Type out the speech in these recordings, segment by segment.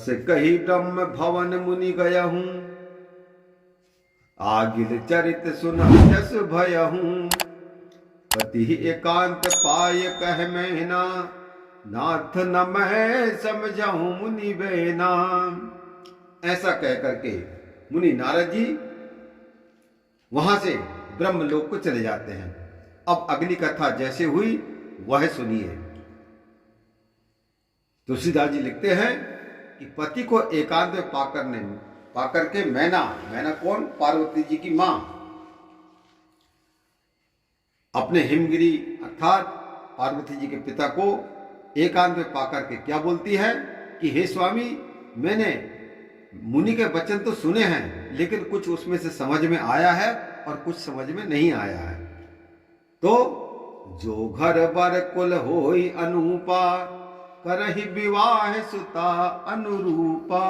अस कही ब्रह्म भवन मुनि गयहूँ, आगिल चरित सुन जस भयहूँ। पति एकांत पाय कह मैना, नाथ न मैं समझहूँ मुनि बैना। ऐसा कह करके मुनि नारद जी वहां से ब्रह्मलोक को चले जाते हैं। अब अगली कथा जैसे हुई वह सुनिए। तुलसीदास जी लिखते हैं कि पति को एकांत में पाकर के मैना कौन? पार्वती जी की मां अपने हिमगिरी अर्थात पार्वती जी के पिता को एकांत में पाकर के क्या बोलती है कि हे स्वामी, मैंने मुनि के वचन तो सुने हैं, लेकिन कुछ उसमें से समझ में आया है और कुछ समझ में नहीं आया है। तो जो घर बर कुल होई अनूपा, करहि विवाह सुता अनुरूपा।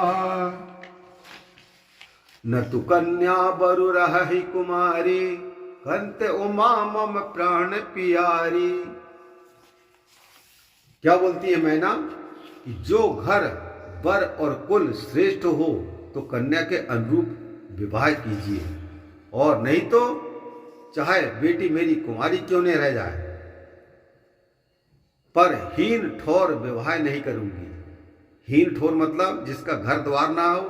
न तु कन्या बरु रहि कुमारी, कंत उमा मम प्राण पियारी। क्या बोलती है मैना कि जो घर वर और कुल श्रेष्ठ हो तो कन्या के अनुरूप विवाह कीजिए, और नहीं तो चाहे बेटी मेरी कुमारी क्यों नहीं रह जाए, पर हीन ठोर विवाह नहीं करूंगी। हीन ठोर मतलब जिसका घर द्वार ना हो,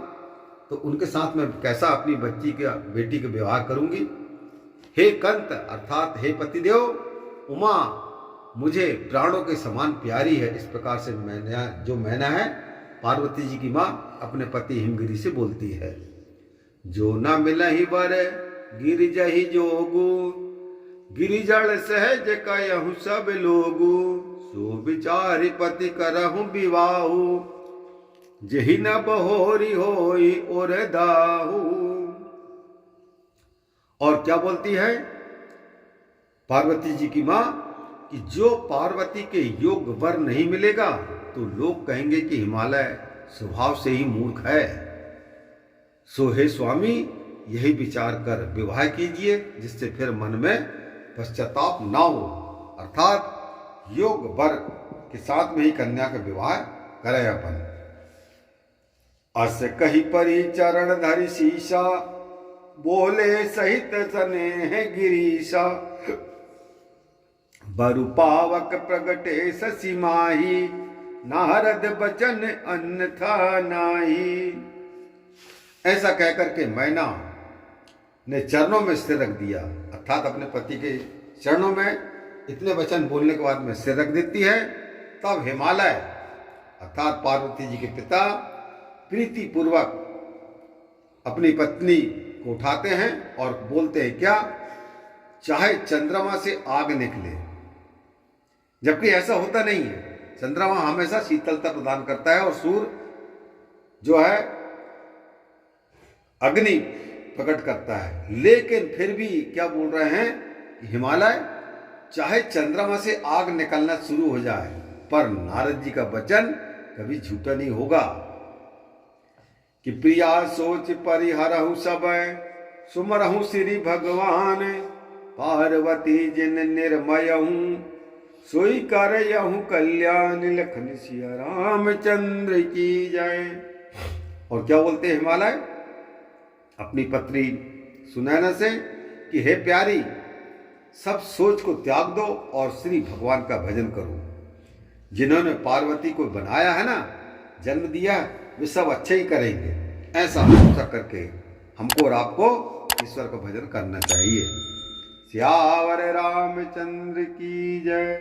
तो उनके साथ में कैसा अपनी बेटी का विवाह करूंगी। हे कंत अर्थात हे पतिदेव, उमा मुझे प्राणों के समान प्यारी है। इस प्रकार से मैना है पार्वती जी की मां अपने पति हिमगिरी से बोलती है। जो न मिलहि वर गिरिजहि जोगु, गिरिजड़ सहज कहूँ सब लोगु। सो विचारि पति करहूँ विवाहु, जहि न बहोरी होई और दाहू। और क्या बोलती है पार्वती जी की मां कि जो पार्वती के योग्य वर नहीं मिलेगा तो लोग कहेंगे कि हिमालय स्वभाव से ही मूर्ख है। सो हे स्वामी, यही विचार कर विवाह कीजिए, जिससे फिर मन में पश्चाताप ना हो। अर्थात योग वर के साथ में ही कन्या का विवाह करें अपन। अस कही परी चरण धरि शीशा, बोले सहित स्नेह गिरीशा। बरु पावक प्रगटे शशि माही, नारद बचन अन्यथा नाही। ऐसा कहकर के मैना ने चरणों में सिर रख दिया, अर्थात अपने पति के चरणों में इतने वचन बोलने के बाद में सिर रख देती है। तब हिमालय अर्थात पार्वती जी के पिता प्रीति पूर्वक अपनी पत्नी को उठाते हैं और बोलते हैं क्या? चाहे चंद्रमा से आग निकले, जबकि ऐसा होता नहीं है। चंद्रमा हमेशा शीतलता प्रदान करता है और सूर्य जो है अग्नि प्रकट करता है। लेकिन फिर भी क्या बोल रहे हैं कि हिमालय चाहे चंद्रमा से आग निकलना शुरू हो जाए, पर नारद जी का वचन कभी झूठा नहीं होगा कि प्रिया सोच परिहरहु सब, सुमरहु श्री भगवान। पार्वती जिन निर्मयहूँ, सोई करयहूँ कल्याण। लखन सिया रामचंद्र की जय। और क्या बोलते हैं हिमालय अपनी पत्नी सुनैना से कि हे प्यारी, सब सोच को त्याग दो और श्री भगवान का भजन करो। जिन्होंने पार्वती को बनाया है ना, जन्म दिया, वे सब अच्छे ही करेंगे। ऐसा भरोसा करके हमको और आपको ईश्वर का भजन करना चाहिए। सियावर रामचंद्र की जय।